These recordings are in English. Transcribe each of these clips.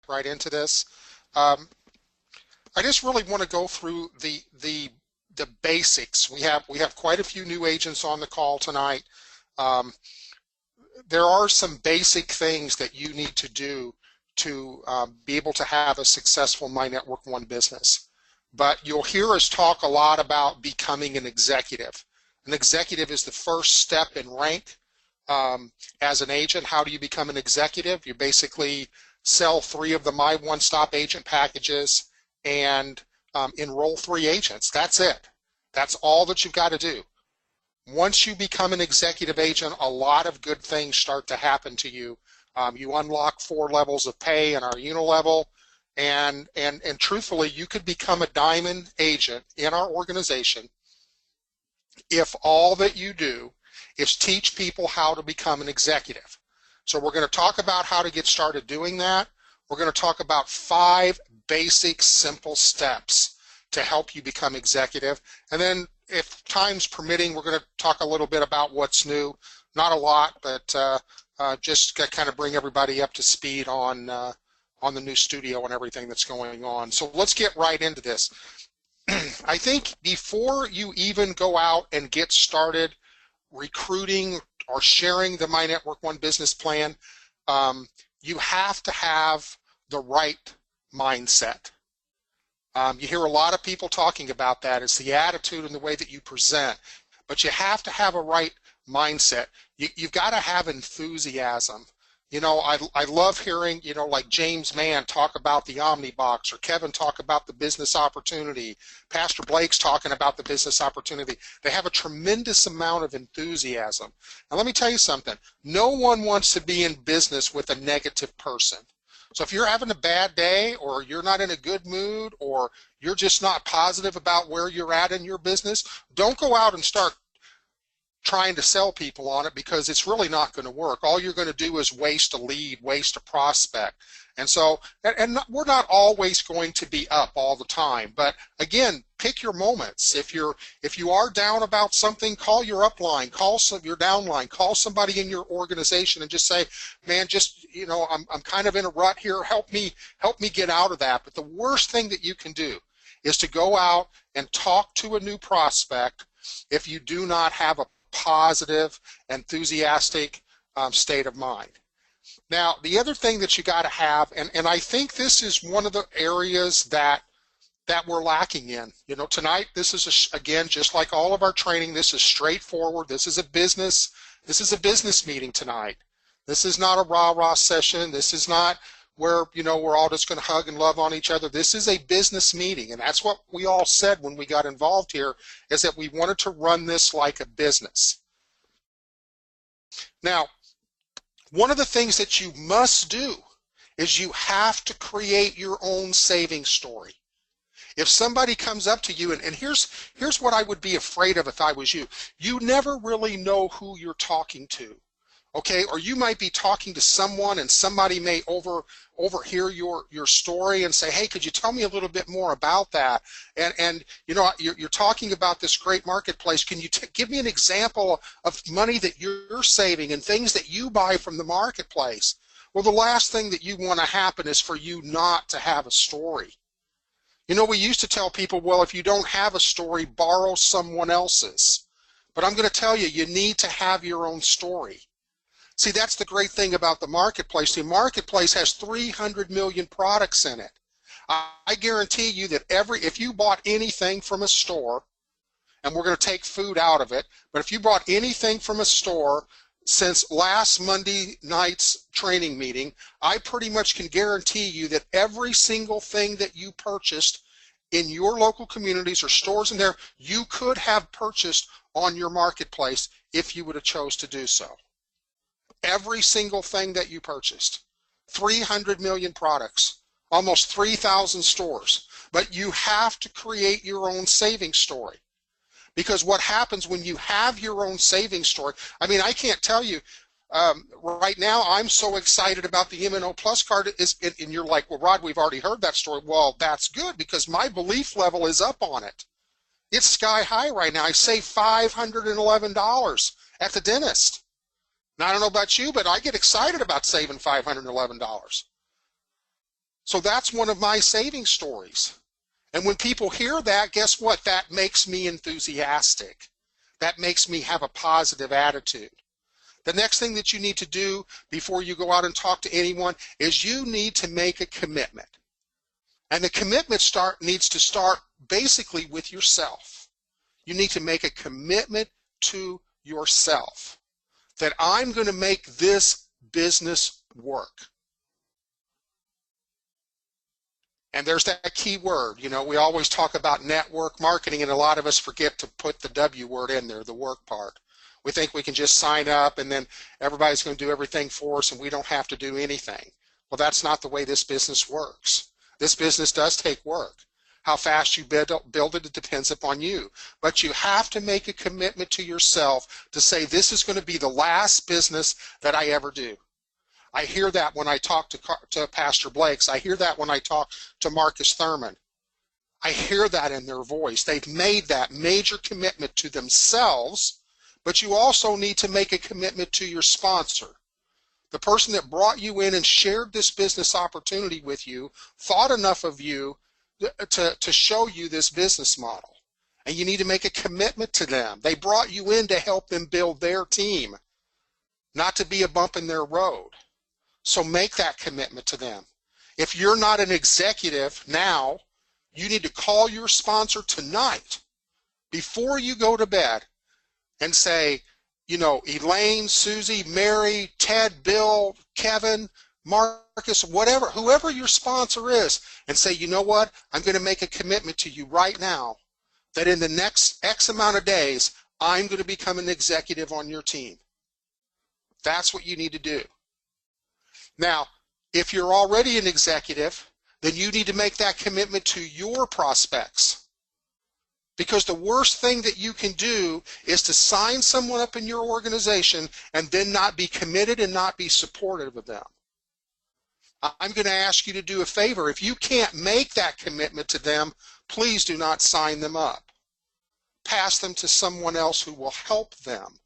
right into this. I just really want to go through the basics. We have quite a few new agents on the call tonight. There are some basic things that you need to do to be able to have a successful MyNetworkOne business. But you'll hear us talk a lot about becoming an executive. An executive is the first step in rank as an agent. How do you become an executive? You basically sell 3 of the My One Stop Agent packages and enroll 3 agents. That's it. That's all that you've got to do. Once you become an executive agent, a lot of good things start to happen to you. You unlock 4 levels of pay in our unilevel, and truthfully, you could become a diamond agent in our organization if all that you do is teach people how to become an executive. So we're going to talk about how to get started doing that. We're going to talk about 5 basic, simple steps to help you become executive. And then, if time's permitting, we're going to talk a little bit about what's new. Not a lot, but just to kind of bring everybody up to speed on the new studio and everything that's going on. So let's get right into this. I think before you even go out and get started recruiting or sharing the MyNetworkOne business plan, you have to have the right mindset. You hear a lot of people talking about that. It's the attitude and the way that you present, but you have to have a right mindset. You've got to have enthusiasm. You know, I love hearing, you know, like James Mann talk about the Omnibox, or Kevin talk about the business opportunity. Pastor Blake's talking about the business opportunity. They have a tremendous amount of enthusiasm. Now, let me tell you something. No one wants to be in business with a negative person. So if you're having a bad day, or you're not in a good mood, or you're just not positive about where you're at in your business, don't go out and start trying to sell people on it, because it's really not going to work. All you're going to do is waste a lead, waste a prospect. And so, and we're not always going to be up all the time, but again, pick your moments. If you are down about something, call your upline, call your downline, call somebody in your organization and just say, man, just, you know, I'm kind of in a rut here. Help me get out of that. But the worst thing that you can do is to go out and talk to a new prospect if you do not have a positive, enthusiastic state of mind. Now, the other thing that you got to have, and I think this is one of the areas that we're lacking in. You know, tonight, this is again, just like all of our training, this is straightforward. This is a business meeting tonight. This is not a rah-rah session. This is not where, you know, we're all just going to hug and love on each other. This is a business meeting, and that's what we all said when we got involved here, is that we wanted to run this like a business. Now, one of the things that you must do is you have to create your own savings story. If somebody comes up to you, and here's what I would be afraid of if I was you. You never really know who you're talking to. Okay, or you might be talking to someone and somebody may overhear your story and say, hey, could you tell me a little bit more about that? And you know, you're talking about this great marketplace. Can you give me an example of money that you're saving and things that you buy from the marketplace? Well, the last thing that you want to happen is for you not to have a story. You know, we used to tell people, well, if you don't have a story, borrow someone else's. But I'm going to tell you, you need to have your own story. See, that's the great thing about the marketplace. The marketplace has 300 million products in it. I guarantee you that if you bought anything from a store, and we're going to take food out of it, but if you bought anything from a store since last Monday night's training meeting, I pretty much can guarantee you that every single thing that you purchased in your local communities or stores in there, you could have purchased on your marketplace if you would have chose to do so. Every single thing that you purchased. 300 million products, almost 3,000 stores. But you have to create your own savings story. Because what happens when you have your own savings story, I mean, I can't tell you, right now I'm so excited about the MNO Plus card, and you're like, well, Rod, we've already heard that story. Well, that's good, because my belief level is up on it. It's sky high right now. I saved $511 at the dentist. Now, I don't know about you, but I get excited about saving $511. So that's one of my saving stories. And when people hear that, guess what? That makes me enthusiastic. That makes me have a positive attitude. The next thing that you need to do before you go out and talk to anyone is you need to make a commitment. And the commitment needs to start basically with yourself. You need to make a commitment to yourself that I'm going to make this business work. And there's that key word. You know, we always talk about network marketing, and a lot of us forget to put the W word in there, the work part. We think we can just sign up and then everybody's going to do everything for us and we don't have to do anything. Well, that's not the way this business works. This business does take work. How fast you build it, it depends upon you. But you have to make a commitment to yourself to say, this is going to be the last business that I ever do. I hear that when I talk to Pastor Blake's. I hear that when I talk to Marcus Thurman. I hear that in their voice. They've made that major commitment to themselves, but you also need to make a commitment to your sponsor. The person that brought you in and shared this business opportunity with you thought enough of you to show you this business model. And you need to make a commitment to them. They brought you in to help them build their team, not to be a bump in their road. So make that commitment to them. If you're not an executive now, you need to call your sponsor tonight before you go to bed and say, you know, Elaine, Susie, Mary, Ted, Bill, Kevin, Marcus, whatever, whoever your sponsor is, and say, you know what, I'm going to make a commitment to you right now that in the next X amount of days, I'm going to become an executive on your team. That's what you need to do. Now, if you're already an executive, then you need to make that commitment to your prospects. Because the worst thing that you can do is to sign someone up in your organization and then not be committed and not be supportive of them. I'm going to ask you to do a favor. If you can't make that commitment to them, please do not sign them up. Pass them to someone else who will help them.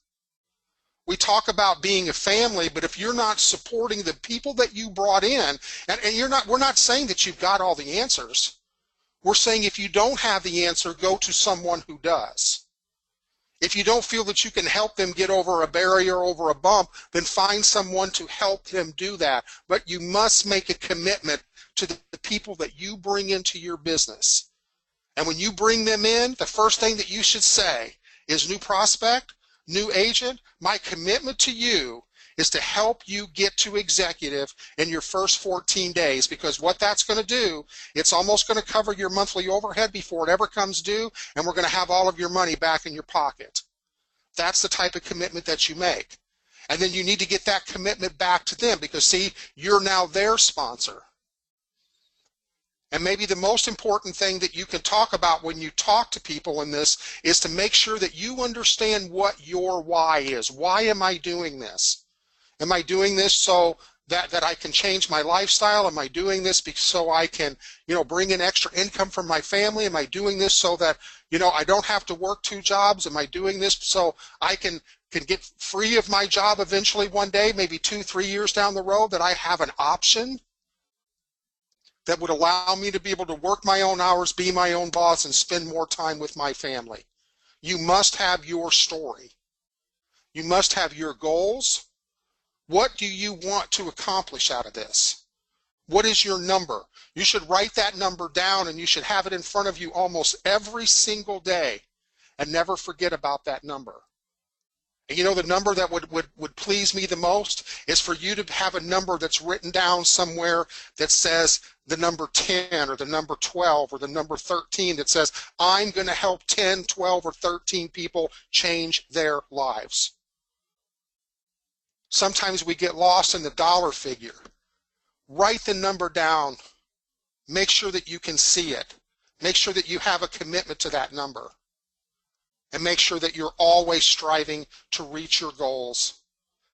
We talk about being a family, but if you're not supporting the people that you brought in, and we're not saying that you've got all the answers. We're saying if you don't have the answer, go to someone who does. If you don't feel that you can help them get over a barrier, over a bump, then find someone to help them do that. But you must make a commitment to the people that you bring into your business. And when you bring them in, the first thing that you should say is, new prospect, new agent, my commitment to you is to help you get to executive in your first 14 days, because what that's going to do, it's almost going to cover your monthly overhead before it ever comes due, and we're going to have all of your money back in your pocket. That's the type of commitment that you make. And then you need to get that commitment back to them, because see, you're now their sponsor. And maybe the most important thing that you can talk about when you talk to people in this is to make sure that you understand what your why is. Why am I doing this? Am I doing this so that I can change my lifestyle? Am I doing this so I can, bring in extra income from my family? Am I doing this so that, I don't have to work 2 jobs? Am I doing this so I can get free of my job eventually one day, maybe 2-3 years down the road, that I have an option that would allow me to be able to work my own hours, be my own boss, and spend more time with my family? You must have your story. You must have your goals. What do you want to accomplish out of this? What is your number? You should write that number down, and you should have it in front of you almost every single day, and never forget about that number. And the number that would please me the most is for you to have a number that's written down somewhere that says the number 10 or the number 12 or the number 13, that says, I'm going to help 10, 12, or 13 people change their lives. Sometimes we get lost in the dollar figure. Write the number down. Make sure that you can see it. Make sure that you have a commitment to that number. And make sure that you're always striving to reach your goals,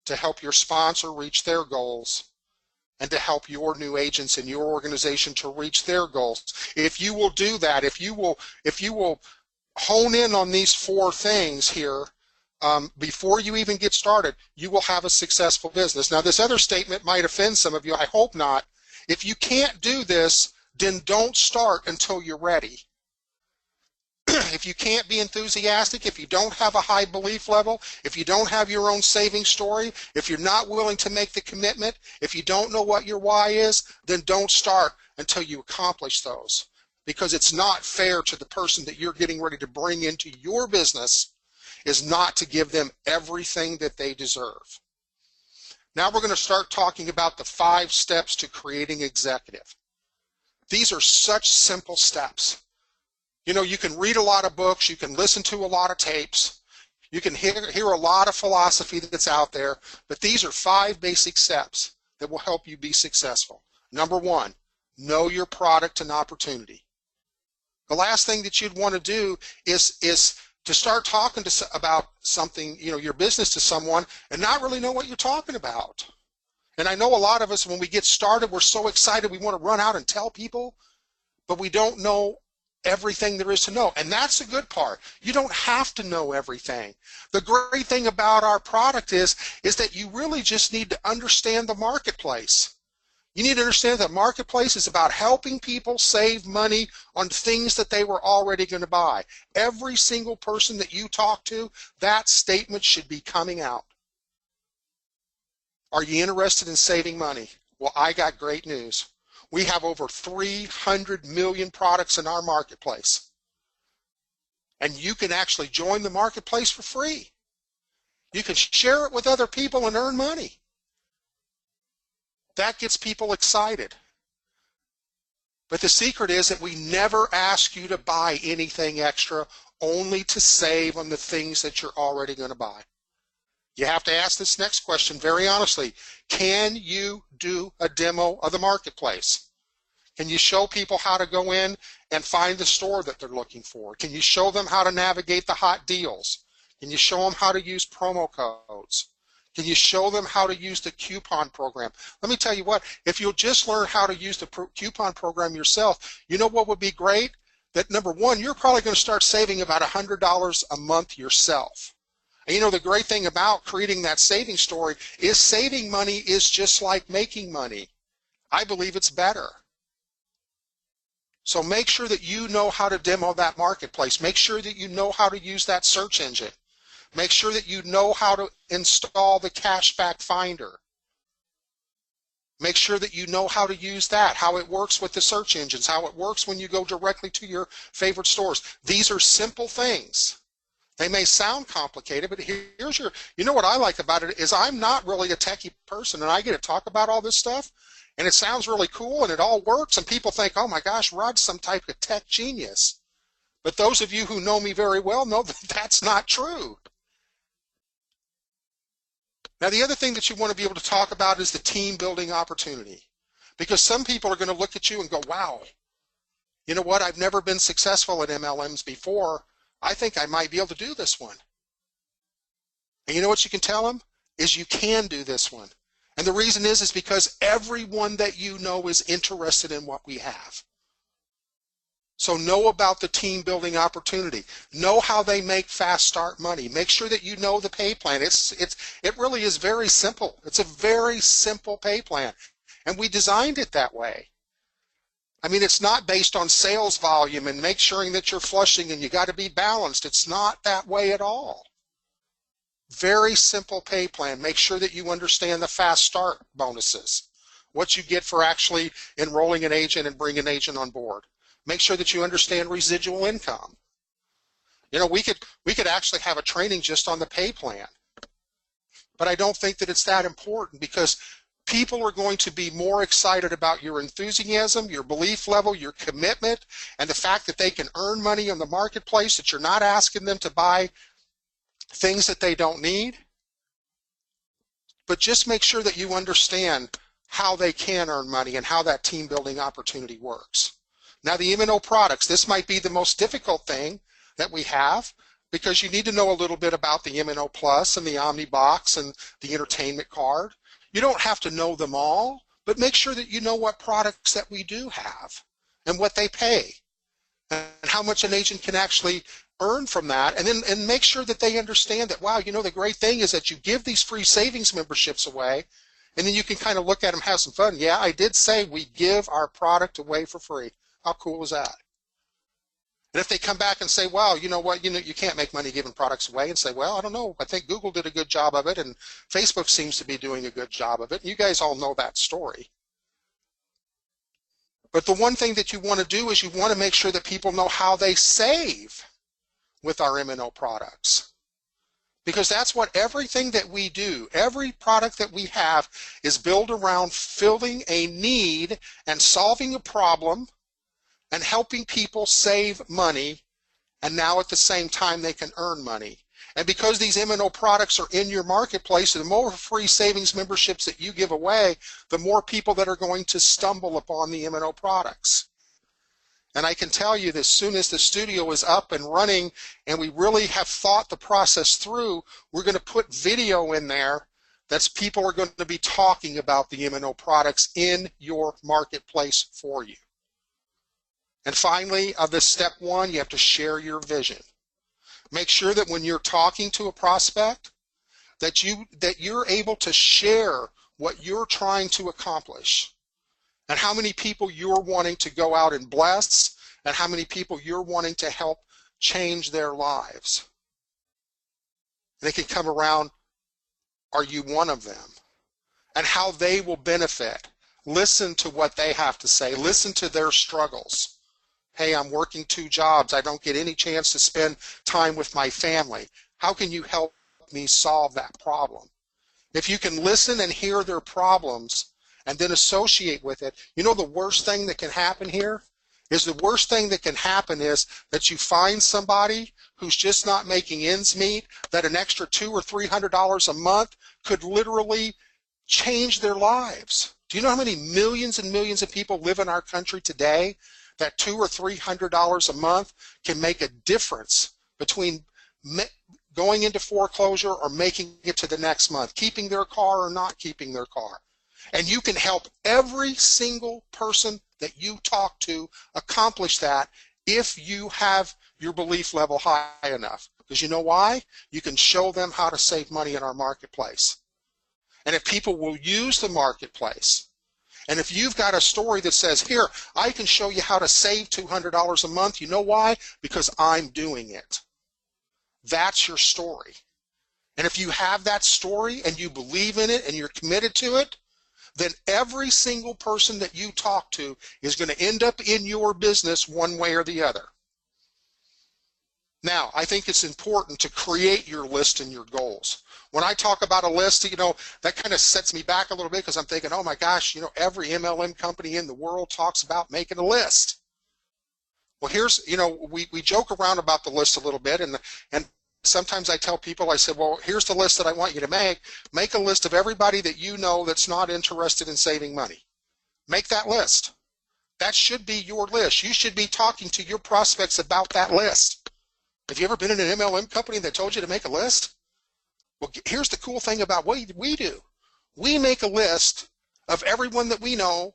to help your sponsor reach their goals, and to help your new agents in your organization to reach their goals. If you will do that, if you will hone in on these 4 things here, before you even get started, you will have a successful business. Now, this other statement might offend some of you. I hope not. If you can't do this, then don't start until you're ready. If you can't be enthusiastic, if you don't have a high belief level, if you don't have your own saving story, if you're not willing to make the commitment, if you don't know what your why is, then don't start until you accomplish those. Because it's not fair to the person that you're getting ready to bring into your business is not to give them everything that they deserve. Now we're going to start talking about the 5 steps to creating executive. These are such simple steps. You know, you can read a lot of books, you can listen to a lot of tapes, you can hear a lot of philosophy that's out there, but these are 5 basic steps that will help you be successful. Number 1, know your product and opportunity. The last thing that you'd want to do is to start talking about something, you know, your business to someone and not really know what you're talking about. And I know a lot of us, when we get started, we're so excited we want to run out and tell people, but we don't know everything there is to know. And that's a good part. You don't have to know everything. The great thing about our product is that you really just need to understand the marketplace. You need to understand that marketplace is about helping people save money on things that they were already going to buy. Every single person that you talk to, that statement should be coming out. Are you interested in saving money? Well, I got great news. We have over 300 million products in our marketplace. And you can actually join the marketplace for free. You can share it with other people and earn money. That gets people excited. But the secret is that we never ask you to buy anything extra, only to save on the things that you're already going to buy. You have to ask this next question very honestly. Can you do a demo of the marketplace? Can you show people how to go in and find the store that they're looking for? Can you show them how to navigate the hot deals? Can you show them how to use promo codes? Can you show them how to use the coupon program? Let me tell you what, if you'll just learn how to use the coupon program yourself, you know what would be great? That number 1, you're probably going to start saving about $100 a month yourself. And you know, the great thing about creating that saving story is saving money is just like making money. I believe it's better. So make sure that you know how to demo that marketplace. Make sure that you know how to use that search engine. Make sure that you know how to install the cashback finder. Make sure that you know how to use that, how it works with the search engines, how it works when you go directly to your favorite stores. These are simple things. They may sound complicated, but here's you know what I like about it is I'm not really a techie person, and I get to talk about all this stuff, and it sounds really cool, and it all works, and people think, oh my gosh, Rod's some type of tech genius. But those of you who know me very well know that that's not true. Now, the other thing that you want to be able to talk about is the team building opportunity. Because some people are going to look at you and go, wow, you know what, I've never been successful at MLMs before. I think I might be able to do this one. And you know what you can tell them? Is you can do this one. And the reason is because everyone that you know is interested in what we have. So know about the team building opportunity. Know how they make fast start money. Make sure that you know the pay plan. It really is very simple. It's a very simple pay plan. And we designed it that way. I mean, it's not based on sales volume and make sure that you're flushing and you got to be balanced. It's not that way at all. Very simple pay plan. Make sure that you understand the fast start bonuses. What you get for actually enrolling an agent and bringing an agent on board. Make sure that you understand residual income. You know, we could actually have a training just on the pay plan. But I don't think that it's that important because people are going to be more excited about your enthusiasm, your belief level, your commitment, and the fact that they can earn money on the marketplace, that you're not asking them to buy things that they don't need. But just make sure that you understand how they can earn money and how that team building opportunity works. Now, the MNO products, this might be the most difficult thing that we have because you need to know a little bit about the MNO Plus and the Omnibox and the entertainment card. You don't have to know them all, but make sure that you know what products that we do have and what they pay and how much an agent can actually earn from that, and make sure that they understand that, wow, you know, the great thing is that you give these free savings memberships away, And then you can kind of look at them, have some fun. Yeah, I did say we give our product away for free. How cool is that? And if they come back and say, well, you know what, you can't make money giving products away, and say, well, I don't know, I think Google did a good job of it, and Facebook seems to be doing a good job of it. And you guys all know that story. But the one thing that you want to do is you want to make sure that people know how they save with our MNO products. Because that's what everything that we do, every product that we have is built around filling a need and solving a problem and helping people save money, and now at the same time they can earn money. And because these MNO products are in your marketplace, the more free savings memberships that you give away, the more people that are going to stumble upon the MNO products. And I can tell you that as soon as the studio is up and running and we really have thought the process through, we're going to put video in there that's people are going to be talking about the MNO products in your marketplace for you. And finally, of this step one, you have to share your vision. Make sure that when you're talking to a prospect, that you're able to share what you're trying to accomplish, and how many people you're wanting to go out and bless, and how many people you're wanting to help change their lives. And it can come around, are you one of them? And how they will benefit. Listen to what they have to say. Listen to their struggles. Hey, I'm working 2 jobs. I don't get any chance to spend time with my family. How can you help me solve that problem? If you can listen and hear their problems and then associate with it, you know the worst thing that can happen here? The worst thing that can happen is that you find somebody who's just not making ends meet, that an extra $200 or $300 a month could literally change their lives. Do you know how many millions and millions of people live in our country today that $200 or $300 a month can make a difference between going into foreclosure or making it to the next month, keeping their car or not keeping their car? And you can help every single person that you talk to accomplish that if you have your belief level high enough. Because you know why? You can show them how to save money in our marketplace. And if people will use the marketplace, and if you've got a story that says, here, I can show you how to save $200 a month, you know why? Because I'm doing it. That's your story. And if you have that story and you believe in it and you're committed to it, then every single person that you talk to is going to end up in your business one way or the other. Now, I think it's important to create your list and your goals. When I talk about a list, that kind of sets me back a little bit because I'm thinking, oh my gosh, every MLM company in the world talks about making a list. Well, here's, we joke around about the list a little bit, and sometimes I tell people, I said, well, here's the list that I want you to make. Make a list of everybody that you know that's not interested in saving money. Make that list. That should be your list. You should be talking to your prospects about that list. Have you ever been in an MLM company that told you to make a list? Well, here's the cool thing about what we do. We make a list of everyone that we know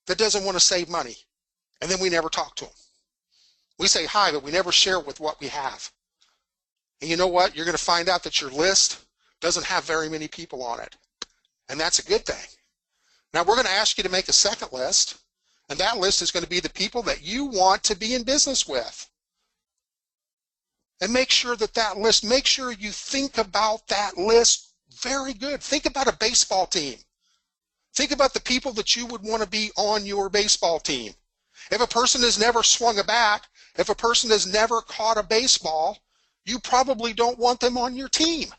that doesn't want to save money, and then we never talk to them. We say hi, but we never share with what we have. And you know what? You're going to find out that your list doesn't have very many people on it, and that's a good thing. Now, we're going to ask you to make a second list, and that list is going to be the people that you want to be in business with. And make sure you think about that list very good. Think about a baseball team. Think about the people that you would want to be on your baseball team. If a person has never swung a bat, if a person has never caught a baseball, you probably don't want them on your team.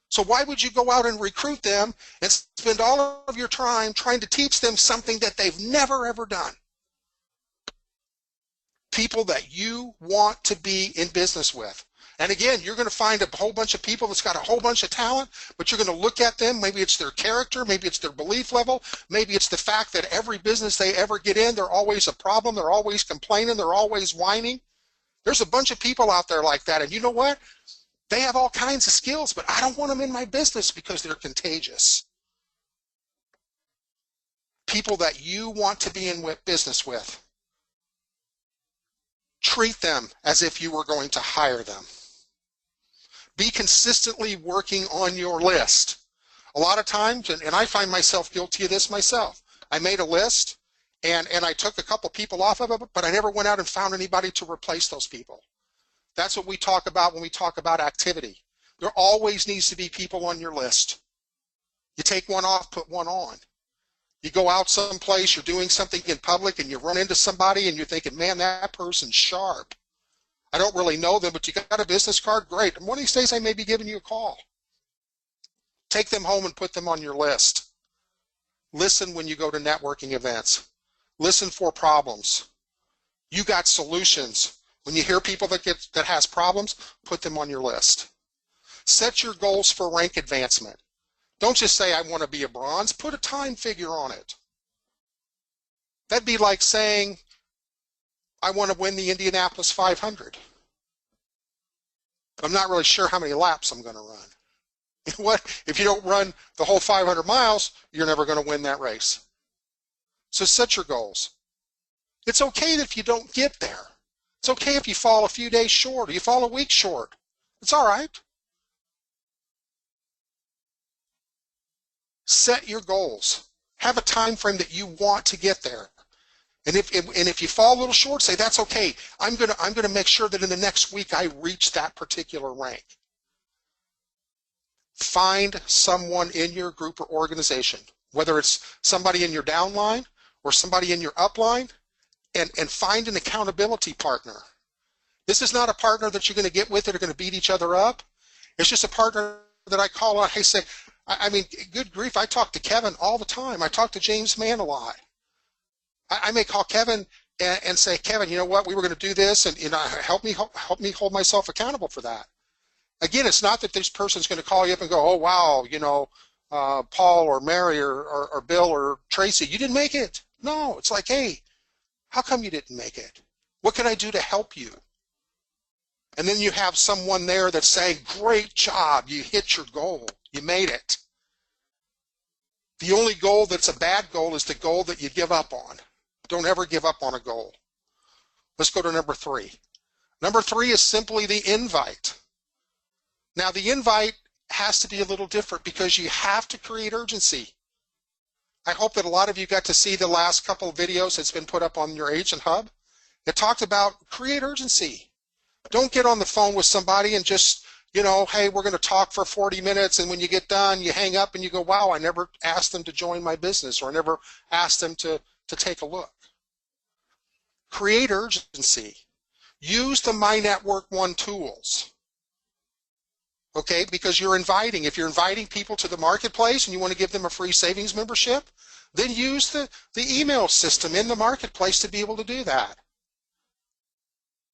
So why would you go out and recruit them and spend all of your time trying to teach them something that they've never ever done? People that you want to be in business with. And again, you're going to find a whole bunch of people that's got a whole bunch of talent, but you're going to look at them, maybe it's their character, maybe it's their belief level, maybe it's the fact that every business they ever get in, they're always a problem, they're always complaining, they're always whining. There's a bunch of people out there like that, and you know what? They have all kinds of skills, but I don't want them in my business because they're contagious. People that you want to be in business with. Treat them as if you were going to hire them. Be consistently working on your list. A lot of times, and I find myself guilty of this myself, I made a list and I took a couple people off of it, but I never went out and found anybody to replace those people. That's what we talk about when we talk about activity. There always needs to be people on your list. You take one off, put one on. You go out someplace, you're doing something in public, and you run into somebody, and you're thinking, man, that person's sharp. I don't really know them, but you got a business card? Great. And one of these days, I may be giving you a call. Take them home and put them on your list. Listen when you go to networking events. Listen for problems. You got solutions. When you hear people that has problems, put them on your list. Set your goals for rank advancement. Don't just say, I want to be a bronze. Put a time figure on it. That'd be like saying, I want to win the Indianapolis 500. I'm not really sure how many laps I'm going to run. You know what? If you don't run the whole 500 miles, you're never going to win that race. So set your goals. It's okay if you don't get there. It's okay if you fall a few days short or you fall a week short. It's all right. Set your goals. Have a time frame that you want to get there. And if you fall a little short, say that's okay. I'm gonna make sure that in the next week I reach that particular rank. Find someone in your group or organization, whether it's somebody in your downline or somebody in your upline, and find an accountability partner. This is not a partner that you're going to get with that are going to beat each other up. It's just a partner that I call on. I say, I mean, good grief, I talk to Kevin all the time. I talk to James Mann a lot. I may call Kevin and say, Kevin, you know what, we were going to do this, and help me hold myself accountable for that. Again, it's not that this person's going to call you up and go, oh, wow, Paul or Mary or Bill or Tracy, you didn't make it. No, it's like, hey, how come you didn't make it? What can I do to help you? And then you have someone there that's saying, great job, you hit your goal, you made it. The only goal that's a bad goal is the goal that you give up on. Don't ever give up on a goal. Let's go to number 3. Number 3 is simply the invite. Now, the invite has to be a little different because you have to create urgency. I hope that a lot of you got to see the last couple of videos that's been put up on your Agent Hub. It talked about create urgency. Don't get on the phone with somebody and just, hey, we're going to talk for 40 minutes, and when you get done, you hang up and you go, wow, I never asked them to join my business, or I never asked them to take a look. Create urgency. Use the MyNetworkOne tools. Okay, because you're inviting. If you're inviting people to the marketplace and you want to give them a free savings membership, then use the email system in the marketplace to be able to do that.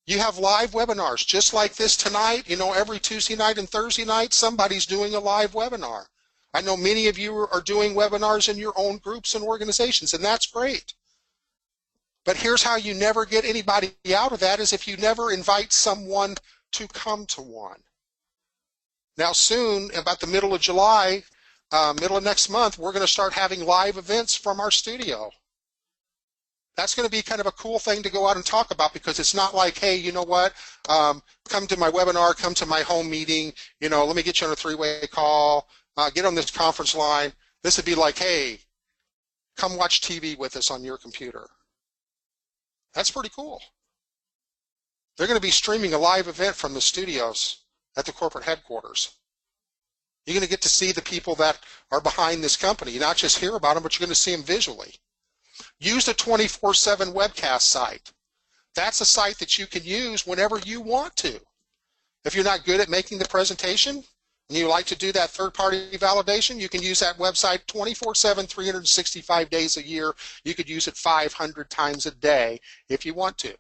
You have live webinars just like this tonight. Every Tuesday night and Thursday night, somebody's doing a live webinar. I know many of you are doing webinars in your own groups and organizations, and that's great. But here's how you never get anybody out of that is if you never invite someone to come to one. Now soon, about the middle of July, middle of next month, we're going to start having live events from our studio. That's going to be kind of a cool thing to go out and talk about because it's not like, hey, you know what, come to my webinar, come to my home meeting, let me get you on a 3-way call, get on this conference line. This would be like, hey, come watch TV with us on your computer. That's pretty cool. They're going to be streaming a live event from the studios at the corporate headquarters. You're going to get to see the people that are behind this company. You not just hear about them, but you're going to see them visually. Use the 24/7 webcast site. That's a site that you can use whenever you want to. If you're not good at making the presentation and you like to do that third-party validation, you can use that website 24/7, 365 days a year. You could use it 500 times a day if you want to.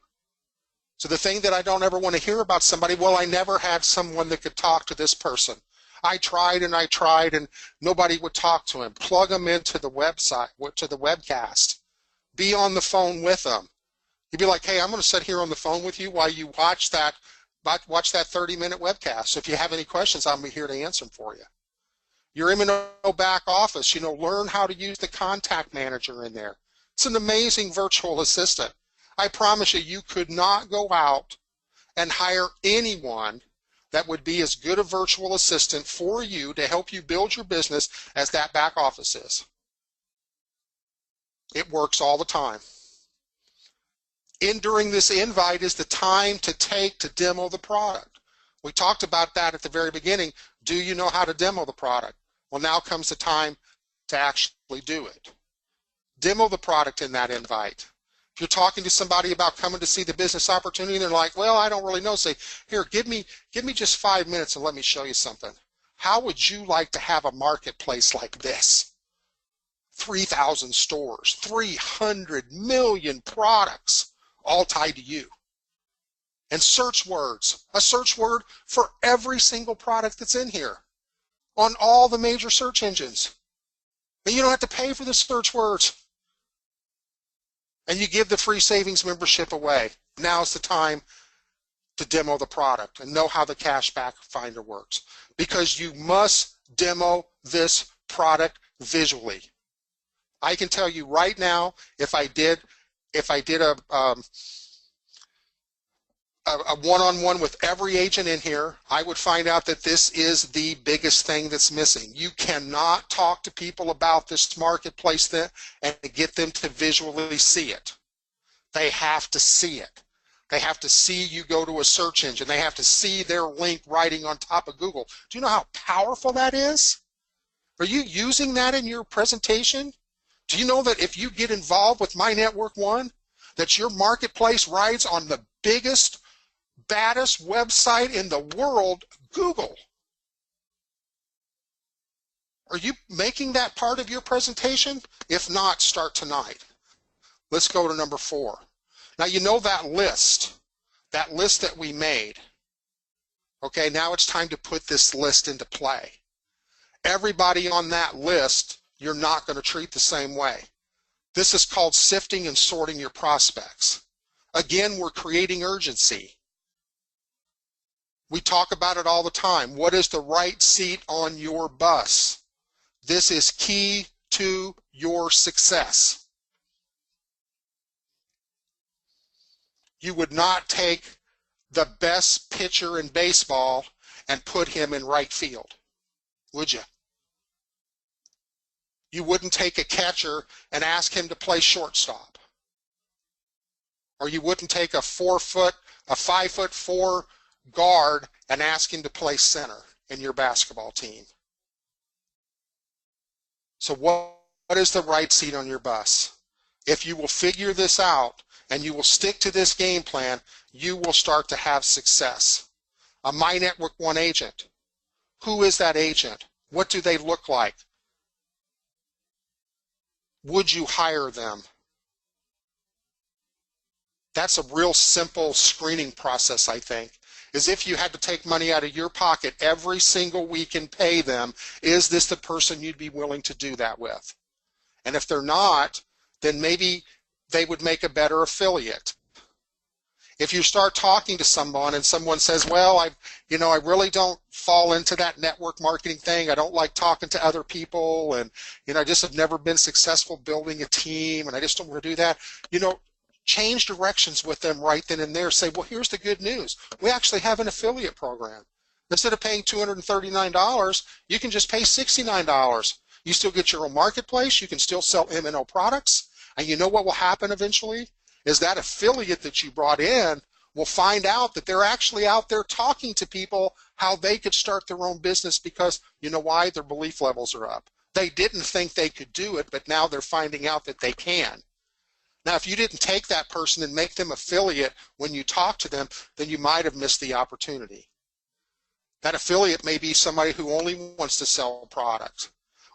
So the thing that I don't ever want to hear about somebody, well, I never had someone that could talk to this person. I tried and nobody would talk to him. Plug them into the website, to the webcast. Be on the phone with them. You'd be like, hey, I'm going to sit here on the phone with you while you watch that 30-minute webcast. So if you have any questions, I'll be here to answer them for you. Your MNO back office, learn how to use the contact manager in there. It's an amazing virtual assistant. I promise you, you could not go out and hire anyone that would be as good a virtual assistant for you to help you build your business as that back office is. It works all the time. During this invite is the time to take to demo the product. We talked about that at the very beginning. Do you know how to demo the product? Well, now comes the time to actually do it. Demo the product in that invite. If you're talking to somebody about coming to see the business opportunity and they're like, well, I don't really know, say, here, give me just 5 minutes and let me show you something. How would you like to have a marketplace like this? 3,000 stores, 300 million products, all tied to you. And search words, a search word for every single product that's in here on all the major search engines. And you don't have to pay for the search words. And you give the free savings membership away. Now's the time to demo the product and know how the cashback finder works. Because you must demo this product visually. I can tell you right now, if I did a one-on-one with every agent in here, I would find out that this is the biggest thing that's missing. You cannot talk to people about this marketplace and get them to visually see it. They have to see it. They have to see you go to a search engine. They have to see their link writing on top of Google. Do you know how powerful that is? Are you using that in your presentation? Do you know that if you get involved with MyNetworkOne, that your marketplace rides on the biggest, baddest website in the world, Google? Are you making that part of your presentation? If not, start tonight. Let's go to number 4. Now you know that list that we made. Okay, now it's time to put this list into play. Everybody on that list, you're not going to treat the same way. This is called sifting and sorting your prospects. Again, we're creating urgency. We talk about it all the time. What is the right seat on your bus? This is key to your success. You would not take the best pitcher in baseball and put him in right field, would you? You wouldn't take a catcher and ask him to play shortstop. Or you wouldn't take a 5'4" guard and ask him to play center in your basketball team. So what is the right seat on your bus? If you will figure this out and you will stick to this game plan, you will start to have success. A MyNetworkOne agent. Who is that agent? What do they look like? Would you hire them? That's a real simple screening process, I think. Is if you had to take money out of your pocket every single week and pay them, is this the person you'd be willing to do that with? And if they're not, then maybe they would make a better affiliate. If you start talking to someone and someone says, well, I really don't fall into that network marketing thing. I don't like talking to other people, and I just have never been successful building a team, and I just don't want to do that. Change directions with them right then and there. Say, well, here's the good news. We actually have an affiliate program. Instead of paying $239, you can just pay $69. You still get your own marketplace. You can still sell MNO products. And you know what will happen eventually? Is that affiliate that you brought in will find out that they're actually out there talking to people how they could start their own business because, you know why? Their belief levels are up. They didn't think they could do it, but now they're finding out that they can. Now, if you didn't take that person and make them affiliate when you talk to them, then you might have missed the opportunity. That affiliate may be somebody who only wants to sell products.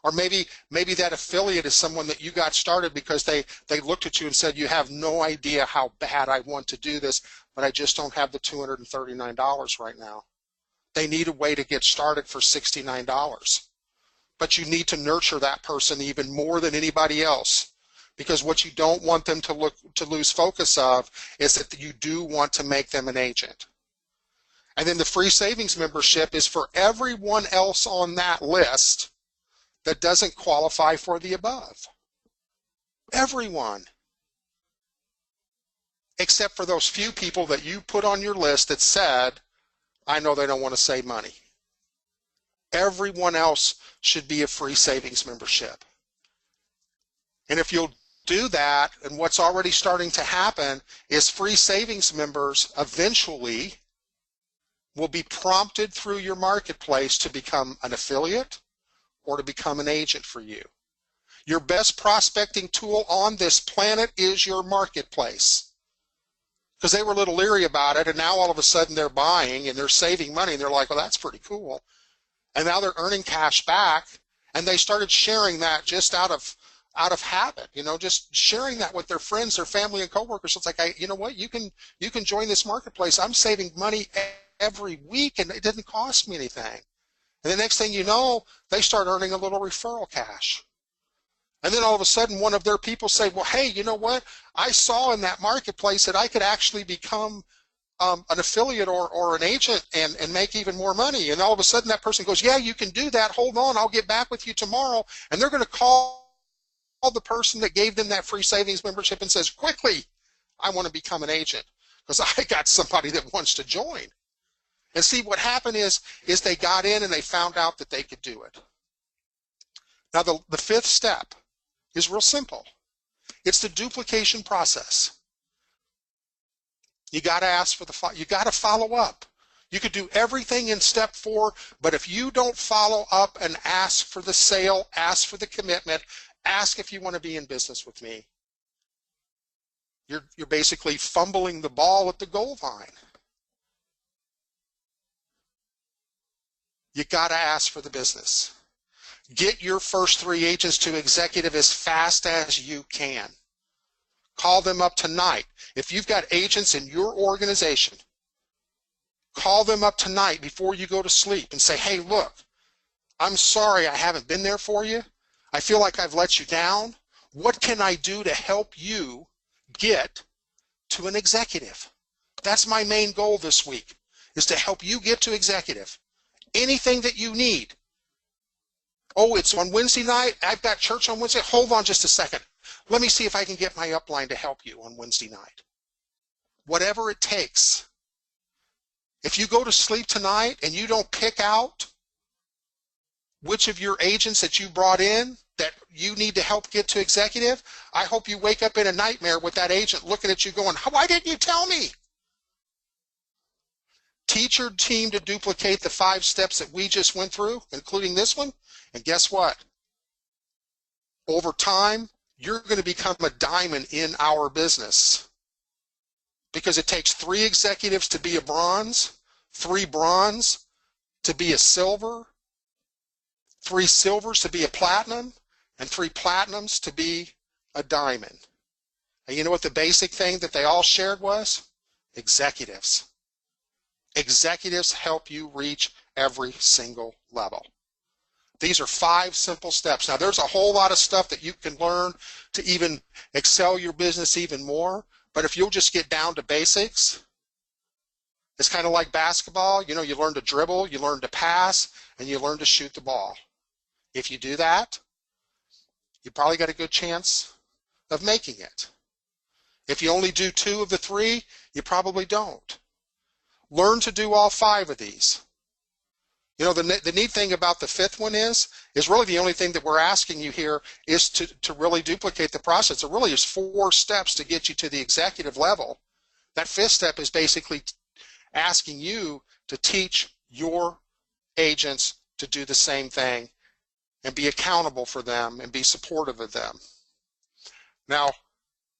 Or maybe that affiliate is someone that you got started because they looked at you and said, you have no idea how bad I want to do this, but I just don't have the $239 right now. They need a way to get started for $69. But you need to nurture that person even more than anybody else. Because what you don't want them to lose focus of is that you do want to make them an agent. And then the free savings membership is for everyone else on that list that doesn't qualify for the above. Everyone. Except for those few people that you put on your list that said, I know they don't want to save money. Everyone else should be a free savings membership. And if you'll do that, and what's already starting to happen is free savings members eventually will be prompted through your marketplace to become an affiliate or to become an agent for you. Your best prospecting tool on this planet is your marketplace. Because they were a little leery about it, and now all of a sudden they're buying and they're saving money, and they're like, well, that's pretty cool. And now they're earning cash back, and they started sharing that just out of habit, just sharing that with their friends, their family, and coworkers. So it's like, you know what, you can join this marketplace. I'm saving money every week, and it didn't cost me anything. And the next thing you know, they start earning a little referral cash. And then all of a sudden, one of their people say, well, hey, you know what? I saw in that marketplace that I could actually become an affiliate or an agent and make even more money. And all of a sudden, that person goes, yeah, you can do that. Hold on, I'll get back with you tomorrow. And they're going to call the person that gave them that free savings membership and says, quickly, I want to become an agent because I got somebody that wants to join. And see, what happened is they got in and they found out that they could do it. Now, the fifth step is real simple. It's the duplication process. You got to ask for you got to follow up. You could do everything in step 4, but if you don't follow up and ask for the sale, ask for the commitment, ask if you want to be in business with me, you're basically fumbling the ball at the goal line. You got to ask for the business. Get your first 3 agents to executive as fast as you can. Call them up tonight. If you've got agents in your organization, call them up tonight before you go to sleep and say, hey, look, I'm sorry I haven't been there for you. I feel like I've let you down. What can I do to help you get to an executive? That's my main goal this week, is to help you get to executive. Anything that you need. Oh, it's on Wednesday night. I've got church on Wednesday. Hold on just a second. Let me see if I can get my upline to help you on Wednesday night. Whatever it takes. If you go to sleep tonight and you don't pick out which of your agents that you brought in that you need to help get to executive, I hope you wake up in a nightmare with that agent looking at you going, why didn't you tell me? Teach your team to duplicate the 5 steps that we just went through, including this one, and guess what? Over time, you're going to become a diamond in our business because it takes 3 executives to be a bronze, 3 bronze to be a silver, 3 silvers to be a platinum, and 3 platinums to be a diamond. And you know what the basic thing that they all shared was? Executives. Executives help you reach every single level. These are 5 simple steps. Now, there's a whole lot of stuff that you can learn to even excel your business even more, but if you'll just get down to basics, it's kind of like basketball. You learn to dribble, you learn to pass, and you learn to shoot the ball. If you do that, you probably got a good chance of making it. If you only do 2 of the 3, you probably don't. Learn to do all 5 of these. The neat thing about the 5th one is really the only thing that we're asking you here is to really duplicate the process. It really is 4 steps to get you to the executive level. That 5th step is basically asking you to teach your agents to do the same thing and be accountable for them and be supportive of them. Now,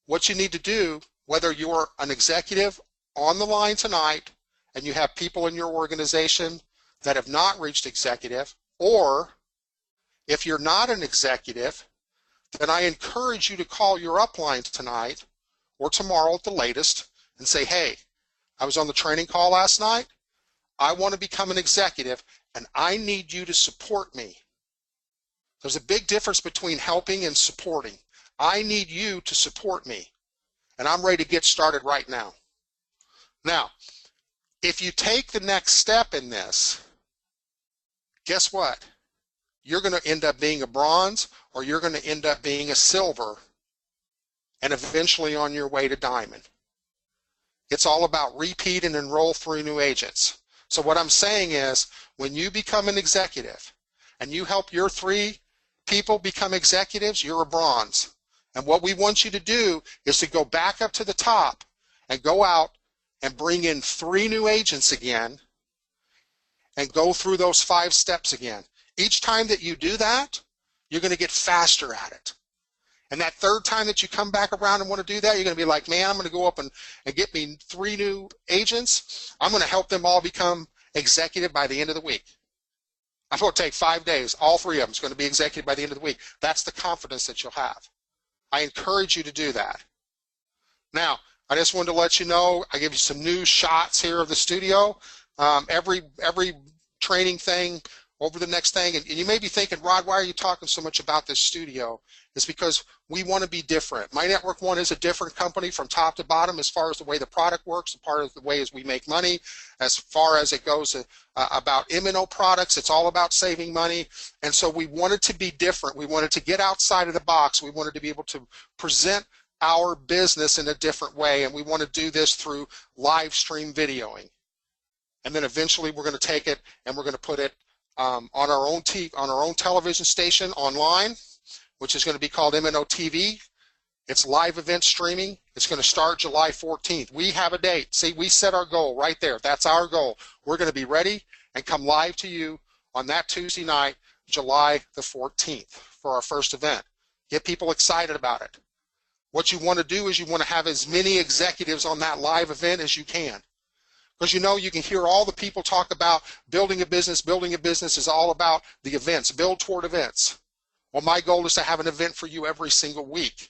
what you need to do, whether you're an executive on the line tonight and you have people in your organization that have not reached executive, or if you're not an executive, then I encourage you to call your upline tonight or tomorrow at the latest and say, hey, I was on the training call last night. I want to become an executive and I need you to support me. There's a big difference between helping and supporting. I need you to support me and I'm ready to get started right now. Now, if you take the next step in this, guess what? You're going to end up being a bronze or you're going to end up being a silver and eventually on your way to diamond. It's all about repeat and enroll 3 new agents. So what I'm saying is, when you become an executive and you help your 3 people become executives, you're a bronze. And what we want you to do is to go back up to the top and go out and bring in 3 new agents again and go through those 5 steps again. Each time that you do that, you're going to get faster at it. And that 3rd time that you come back around and want to do that, you're going to be like, man, I'm going to go up and get me 3 new agents. I'm going to help them all become executive by the end of the week. I'm going to take 5 days. All 3 of them is going to be executive by the end of the week. That's the confidence that you'll have. I encourage you to do that. Now, I just wanted to let you know, I give you some new shots here of the studio. Every training thing over the next thing, and you may be thinking, Rod, why are you talking so much about this studio? It's because we want to be different. MyNetworkOne is a different company from top to bottom as far as the way the product works, as part of the way as we make money, as far as it goes about MNO products. It's all about saving money, and so we wanted to be different. We wanted to get outside of the box. We wanted to be able to present our business in a different way, and we want to do this through live stream videoing. And then eventually we're going to take it and we're going to put it on our own television station online, which is going to be called MNO TV. It's live event streaming. It's going to start July 14th. We have a date. See, we set our goal right there. That's our goal. We're going to be ready and come live to you on that Tuesday night, July the 14th, for our first event. Get people excited about it. What you want to do is you want to have as many executives on that live event as you can. Because you know, you can hear all the people talk about building a business. Building a business is all about the events. Build toward events. Well, my goal is to have an event for you every single week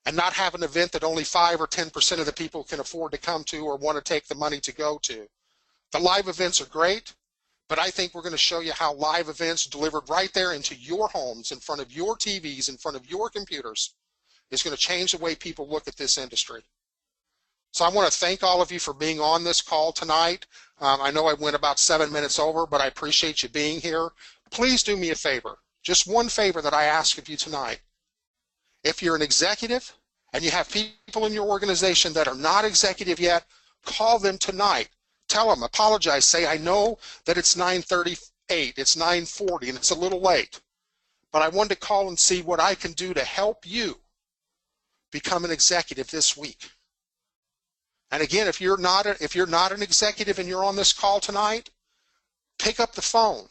and not have an event that only 5 or 10% of the people can afford to come to or want to take the money to go to. The live events are great, but I think we're going to show you how live events delivered right there into your homes, in front of your TVs, in front of your computers, is going to change the way people look at this industry. So I want to thank all of you for being on this call tonight. I know I went about 7 minutes over, but I appreciate you being here. Please do me a favor, just one favor that I ask of you tonight. If you're an executive and you have people in your organization that are not executive yet, call them tonight. Tell them, apologize, say, I know that it's 9:38, it's 9:40, and it's a little late, but I wanted to call and see what I can do to help you become an executive this week. And again, if you're not an executive and you're on this call tonight, pick up the phone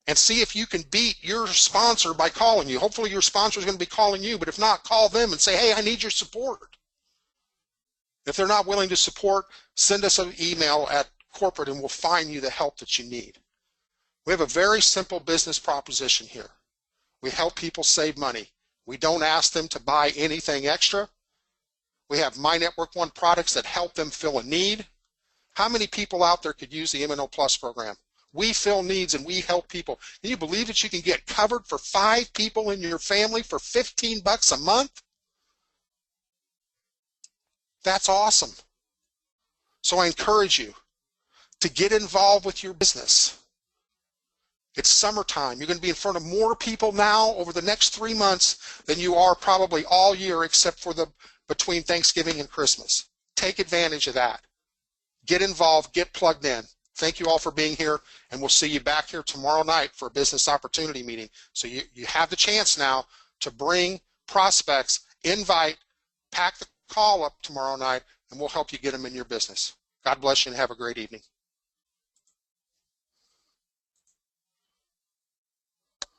and see if you can beat your sponsor by calling you. Hopefully your sponsor is going to be calling you, but if not, call them and say, hey, I need your support. If they're not willing to support, send us an email at corporate and we'll find you the help that you need. We have a very simple business proposition here. We help people save money. We don't ask them to buy anything extra. We have MyNetworkOne products that help them fill a need. How many people out there could use the MNO Plus program? We fill needs and we help people. Can you believe that you can get covered for 5 people in your family for $15 a month? That's awesome. So I encourage you to get involved with your business. It's summertime. You're going to be in front of more people now over the next 3 months than you are probably all year, except for between Thanksgiving and Christmas. Take advantage of that. Get involved, get plugged in. Thank you all for being here, and we'll see you back here tomorrow night for a business opportunity meeting. So you have the chance now to bring prospects, invite, pack the call up tomorrow night, and we'll help you get them in your business. God bless you and have a great evening.